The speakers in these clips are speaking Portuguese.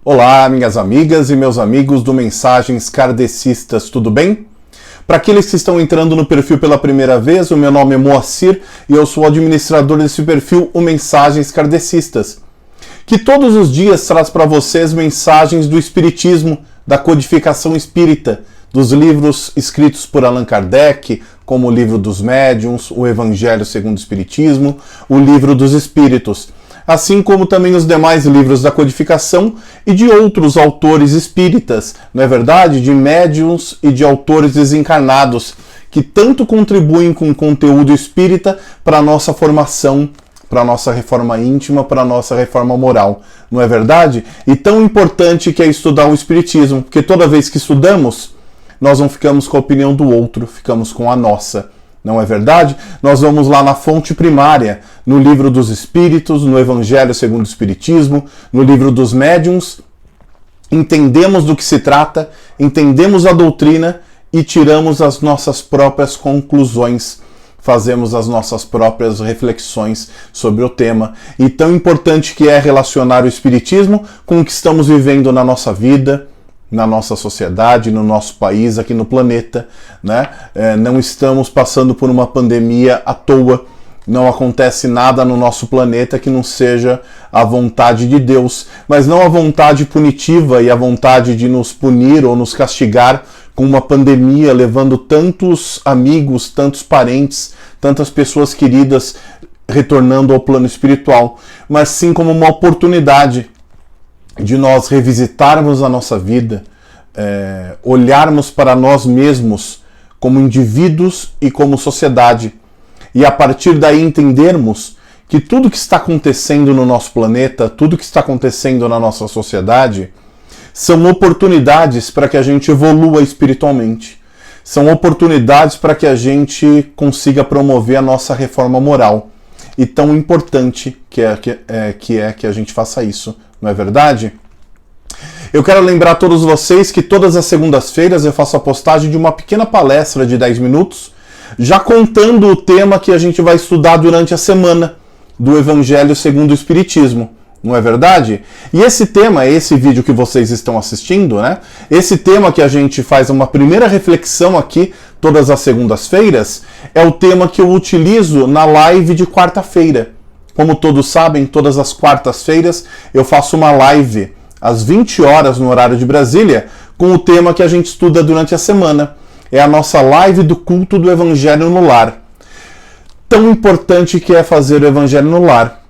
Olá, minhas amigas e meus amigos do Mensagens Kardecistas, tudo bem? Para aqueles que estão entrando no perfil pela primeira vez, o meu nome é Moacir e eu sou o administrador desse perfil, o Mensagens Kardecistas, que todos os dias traz para vocês mensagens do Espiritismo, da codificação espírita, dos livros escritos por Allan Kardec, como o Livro dos Médiuns, o Evangelho segundo o Espiritismo, o Livro dos Espíritos, assim como também os demais livros da codificação e de outros autores espíritas, não é verdade? De médiuns e de autores desencarnados, que tanto contribuem com o conteúdo espírita para a nossa formação, para a nossa reforma íntima, para a nossa reforma moral, não é verdade? E tão importante que é estudar o Espiritismo, porque toda vez que estudamos, nós não ficamos com a opinião do outro, ficamos com a nossa. Não é verdade? Nós vamos lá na fonte primária, no Livro dos Espíritos, no Evangelho segundo o Espiritismo, no Livro dos Médiuns, entendemos do que se trata, entendemos a doutrina e tiramos as nossas próprias conclusões, fazemos as nossas próprias reflexões sobre o tema. E tão importante que é relacionar o Espiritismo com o que estamos vivendo na nossa vida, na nossa sociedade, no nosso país, aqui no planeta, né? Não estamos passando por uma pandemia à toa, não acontece nada no nosso planeta que não seja a vontade de Deus, mas não a vontade punitiva e a vontade de nos punir ou nos castigar com uma pandemia, levando tantos amigos, tantos parentes, tantas pessoas queridas retornando ao plano espiritual, mas sim como uma oportunidade de nós revisitarmos a nossa vida, olharmos para nós mesmos como indivíduos e como sociedade, e a partir daí entendermos que tudo que está acontecendo no nosso planeta, tudo que está acontecendo na nossa sociedade, são oportunidades para que a gente evolua espiritualmente, são oportunidades para que a gente consiga promover a nossa reforma moral, e tão importante que a gente faça isso. Não é verdade? Eu quero lembrar a todos vocês que todas as segundas-feiras eu faço a postagem de uma pequena palestra de 10 minutos, já contando o tema que a gente vai estudar durante a semana do Evangelho segundo o Espiritismo. Não é verdade? E esse tema, esse vídeo que vocês estão assistindo, né? Esse tema que a gente faz uma primeira reflexão aqui todas as segundas-feiras, é o tema que eu utilizo na live de quarta-feira. Como todos sabem, todas as quartas-feiras eu faço uma live às 20 horas no horário de Brasília com o tema que a gente estuda durante a semana. É a nossa live do culto do Evangelho no lar. Tão importante que é fazer o Evangelho no lar.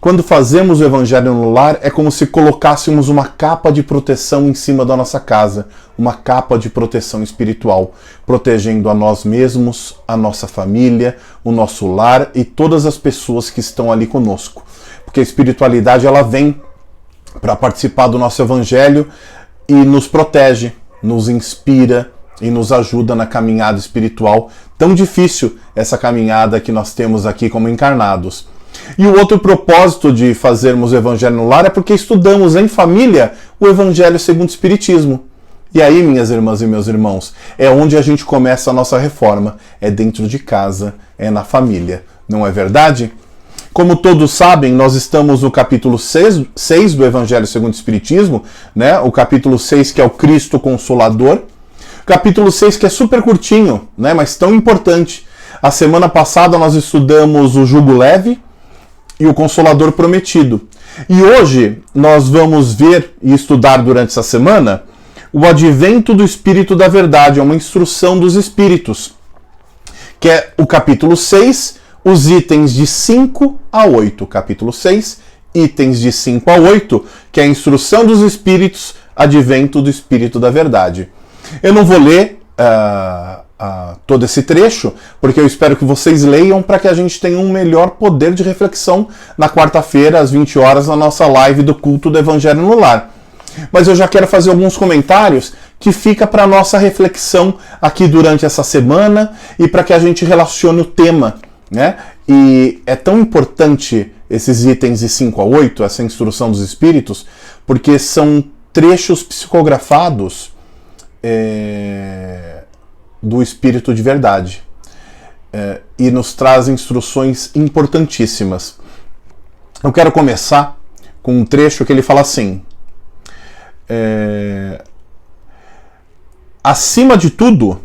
Quando fazemos o Evangelho no lar, é como se colocássemos uma capa de proteção em cima da nossa casa, uma capa de proteção espiritual, protegendo a nós mesmos, a nossa família, o nosso lar e todas as pessoas que estão ali conosco. Porque a espiritualidade, ela vem para participar do nosso Evangelho e nos protege, nos inspira e nos ajuda na caminhada espiritual. Tão difícil essa caminhada que nós temos aqui como encarnados. E o outro propósito de fazermos o Evangelho no lar é porque estudamos em família o Evangelho segundo o Espiritismo. E aí, minhas irmãs e meus irmãos, é onde a gente começa a nossa reforma. É dentro de casa, é na família. Não é verdade? Como todos sabem, nós estamos no capítulo 6 do Evangelho segundo o Espiritismo, né? O capítulo 6 que é o Cristo Consolador. Capítulo 6 que é super curtinho, né? Mas tão importante. A semana passada nós estudamos o Jugo Leve e o Consolador Prometido. E hoje nós vamos ver e estudar durante essa semana o Advento do Espírito da Verdade, é uma instrução dos Espíritos, que é o capítulo 6, os itens de 5 a 8. Capítulo 6, itens de 5 a 8, que é a instrução dos Espíritos, Advento do Espírito da Verdade. Eu não vou ler todo esse trecho, porque eu espero que vocês leiam para que a gente tenha um melhor poder de reflexão na quarta-feira, às 20 horas, na nossa live do culto do Evangelho no lar. Mas eu já quero fazer alguns comentários que fica para a nossa reflexão aqui durante essa semana e para que a gente relacione o tema, né? E é tão importante esses itens de 5 a 8, essa instrução dos Espíritos, porque são trechos psicografados do Espírito de Verdade, e nos traz instruções importantíssimas. Eu quero começar com um trecho que ele fala assim: Acima de tudo,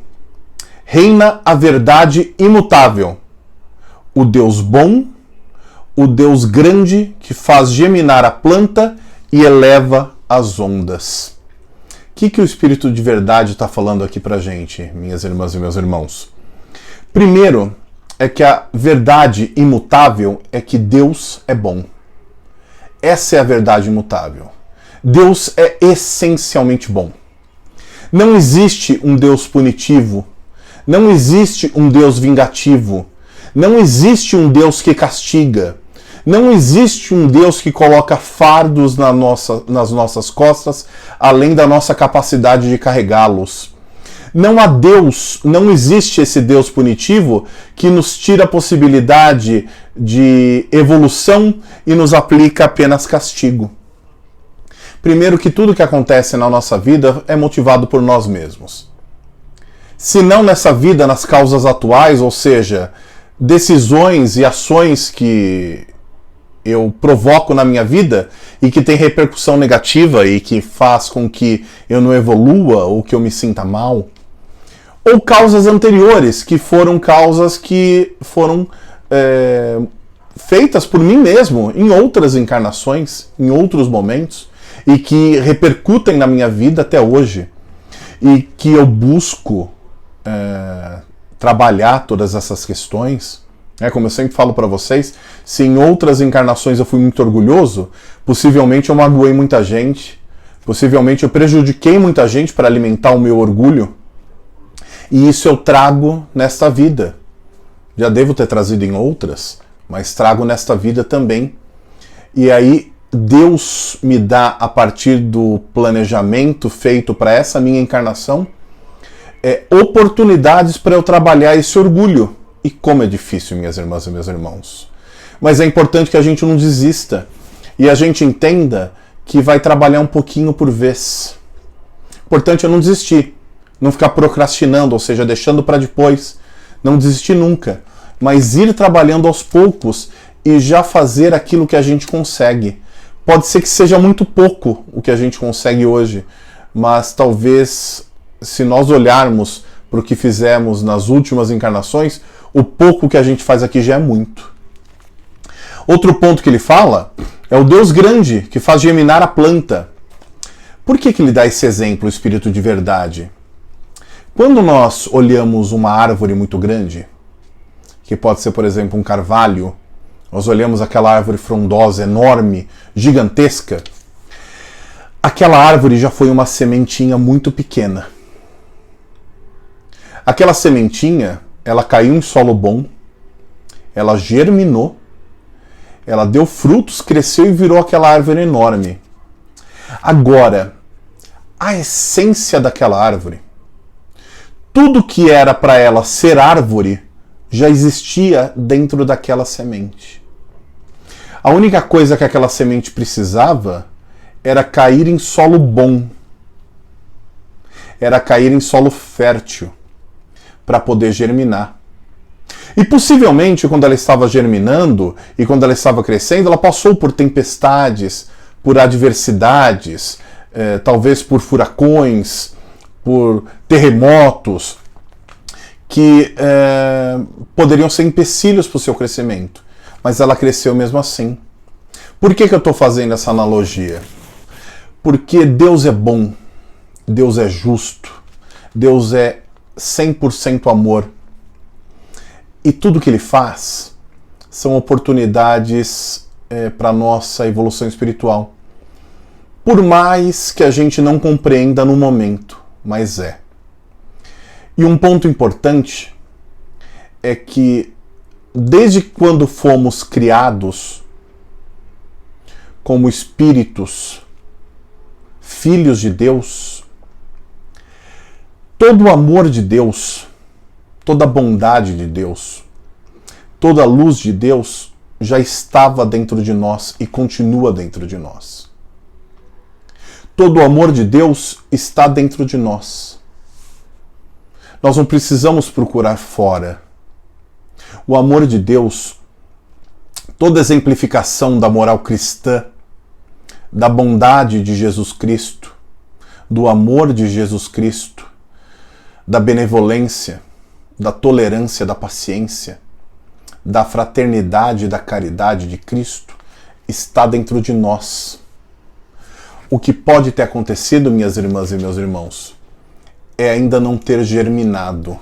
reina a verdade imutável, o Deus bom, o Deus grande que faz germinar a planta e eleva as ondas. O que o Espírito de verdade está falando aqui pra gente, minhas irmãs e meus irmãos? Primeiro, é que a verdade imutável é que Deus é bom. Essa é a verdade imutável. Deus é essencialmente bom. Não existe um Deus punitivo, não existe um Deus vingativo, não existe um Deus que castiga, não existe um Deus que coloca fardos nas nossas costas, além da nossa capacidade de carregá-los. Não há Deus, não existe esse Deus punitivo que nos tira a possibilidade de evolução e nos aplica apenas castigo. Primeiro que tudo que acontece na nossa vida é motivado por nós mesmos. Se não nessa vida, nas causas atuais, ou seja, decisões e ações que eu provoco na minha vida e que tem repercussão negativa e que faz com que eu não evolua ou que eu me sinta mal, ou causas anteriores, que foram causas que foram feitas por mim mesmo em outras encarnações, em outros momentos, e que repercutem na minha vida até hoje, e que eu busco trabalhar todas essas questões. Como eu sempre falo para vocês, se em outras encarnações eu fui muito orgulhoso, possivelmente eu magoei muita gente, possivelmente eu prejudiquei muita gente para alimentar o meu orgulho, e isso eu trago nesta vida. Já devo ter trazido em outras, mas trago nesta vida também. E aí Deus me dá, a partir do planejamento feito para essa minha encarnação, oportunidades para eu trabalhar esse orgulho. E como é difícil, minhas irmãs e meus irmãos. Mas é importante que a gente não desista e a gente entenda que vai trabalhar um pouquinho por vez. Importante é não desistir, não ficar procrastinando, ou seja, deixando para depois. Não desistir nunca, mas ir trabalhando aos poucos e já fazer aquilo que a gente consegue. Pode ser que seja muito pouco o que a gente consegue hoje, mas talvez, se nós olharmos para o que fizemos nas últimas encarnações, o pouco que a gente faz aqui já é muito. Outro ponto que ele fala é o Deus grande que faz germinar a planta. Por que ele dá esse exemplo, o Espírito de verdade? Quando nós olhamos uma árvore muito grande, que pode ser, por exemplo, um carvalho, nós olhamos aquela árvore frondosa, enorme, gigantesca, aquela árvore já foi uma sementinha muito pequena. Aquela sementinha, ela caiu em solo bom, ela germinou, ela deu frutos, cresceu e virou aquela árvore enorme. Agora, a essência daquela árvore, tudo que era para ela ser árvore, já existia dentro daquela semente. A única coisa que aquela semente precisava era cair em solo bom, era cair em solo fértil, para poder germinar. E possivelmente, quando ela estava germinando e quando ela estava crescendo, ela passou por tempestades, por adversidades, talvez por furacões, por terremotos, que poderiam ser empecilhos para o seu crescimento. Mas ela cresceu mesmo assim. Por que eu estou fazendo essa analogia? Porque Deus é bom, Deus é justo, Deus é 100% amor. E tudo que Ele faz são oportunidades para a nossa evolução espiritual. Por mais que a gente não compreenda no momento, mas é. E um ponto importante é que desde quando fomos criados como espíritos, filhos de Deus, todo o amor de Deus, toda a bondade de Deus, toda a luz de Deus já estava dentro de nós e continua dentro de nós. Todo o amor de Deus está dentro de nós. Nós não precisamos procurar fora. O amor de Deus, toda a exemplificação da moral cristã, da bondade de Jesus Cristo, do amor de Jesus Cristo, da benevolência, da tolerância, da paciência, da fraternidade e da caridade de Cristo está dentro de nós. O que pode ter acontecido, minhas irmãs e meus irmãos, é ainda não ter germinado,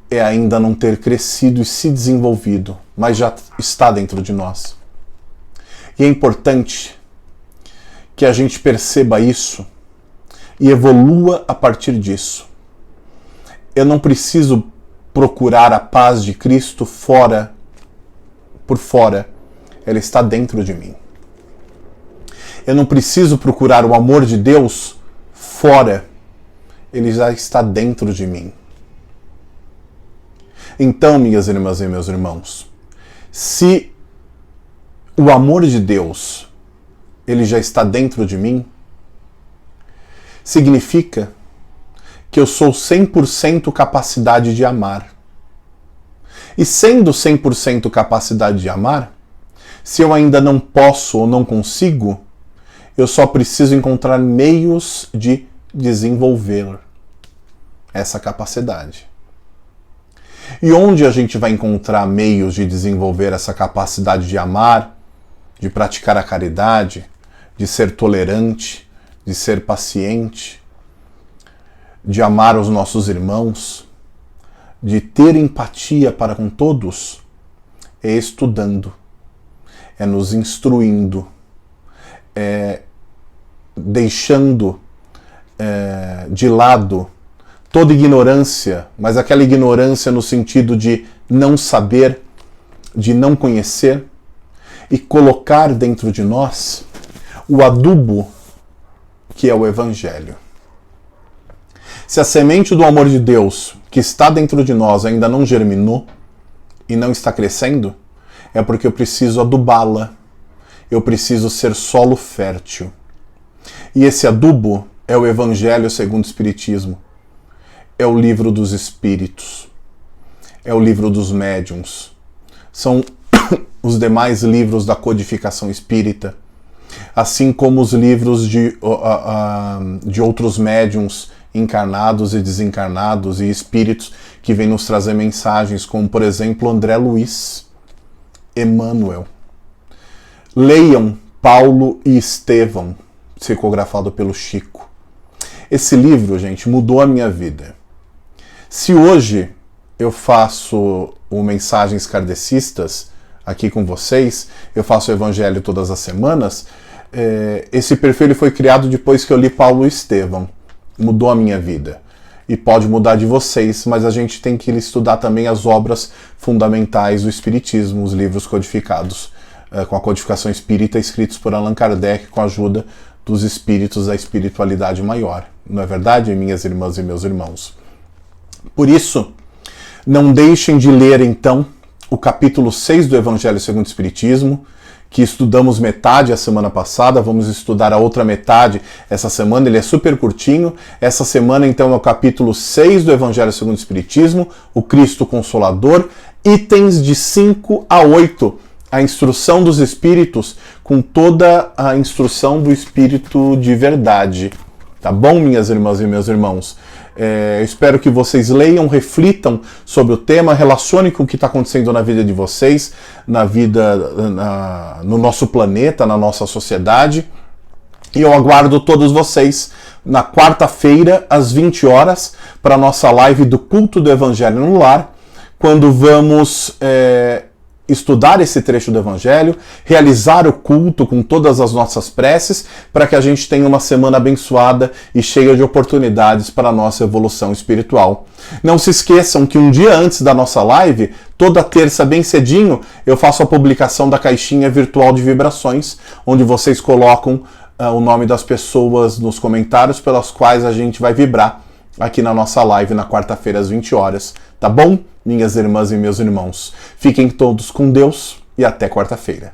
é ainda não ter crescido e se desenvolvido, mas já está dentro de nós. E é importante que a gente perceba isso e evolua a partir disso. Eu não preciso procurar a paz de Cristo por fora. Ela está dentro de mim. Eu não preciso procurar o amor de Deus fora. Ele já está dentro de mim. Então, minhas irmãs e meus irmãos, se o amor de Deus ele já está dentro de mim, significa que eu sou 100% capacidade de amar. E sendo 100% capacidade de amar, se eu ainda não posso ou não consigo, eu só preciso encontrar meios de desenvolver essa capacidade. E onde a gente vai encontrar meios de desenvolver essa capacidade de amar, de praticar a caridade, de ser tolerante, de ser paciente, de amar os nossos irmãos, de ter empatia para com todos? É estudando, é nos instruindo, é deixando de lado toda ignorância, mas aquela ignorância no sentido de não saber, de não conhecer, e colocar dentro de nós o adubo que é o Evangelho. Se a semente do amor de Deus que está dentro de nós ainda não germinou e não está crescendo, é porque eu preciso adubá-la, eu preciso ser solo fértil. E esse adubo é o Evangelho segundo o Espiritismo, é o livro dos Espíritos, é o livro dos médiuns, são os demais livros da codificação espírita, assim como os livros de outros médiuns encarnados e desencarnados e espíritos que vêm nos trazer mensagens, como por exemplo André Luiz, Emmanuel. Leiam Paulo e Estevão, psicografado pelo Chico. Esse livro, gente, mudou a minha vida. Se hoje eu faço o Mensagens Kardecistas aqui com vocês, eu faço o Evangelho todas as semanas, esse perfil ele foi criado depois que eu li Paulo e Estevão. Mudou a minha vida. E pode mudar de vocês, mas a gente tem que estudar também as obras fundamentais do Espiritismo, os livros codificados, com a codificação espírita, escritos por Allan Kardec, com a ajuda dos espíritos da espiritualidade maior. Não é verdade, minhas irmãs e meus irmãos? Por isso, não deixem de ler, então, o capítulo 6 do Evangelho segundo o Espiritismo, que estudamos metade a semana passada, vamos estudar a outra metade essa semana, ele é super curtinho. Essa semana, então, é o capítulo 6 do Evangelho segundo o Espiritismo, o Cristo Consolador, itens de 5 a 8, a instrução dos Espíritos, com toda a instrução do Espírito de verdade. Tá bom, minhas irmãs e meus irmãos? Eu espero que vocês leiam, reflitam sobre o tema, relacionem com o que está acontecendo na vida de vocês, na vida, no nosso planeta, na nossa sociedade. E eu aguardo todos vocês na quarta-feira, às 20 horas, para a nossa live do Culto do Evangelho no Lar, quando vamos estudar esse trecho do Evangelho, realizar o culto com todas as nossas preces, para que a gente tenha uma semana abençoada e cheia de oportunidades para a nossa evolução espiritual. Não se esqueçam que um dia antes da nossa live, toda terça bem cedinho, eu faço a publicação da caixinha virtual de vibrações, onde vocês colocam o nome das pessoas nos comentários pelas quais a gente vai vibrar aqui na nossa live na quarta-feira às 20 horas. Tá bom, minhas irmãs e meus irmãos? Fiquem todos com Deus e até quarta-feira.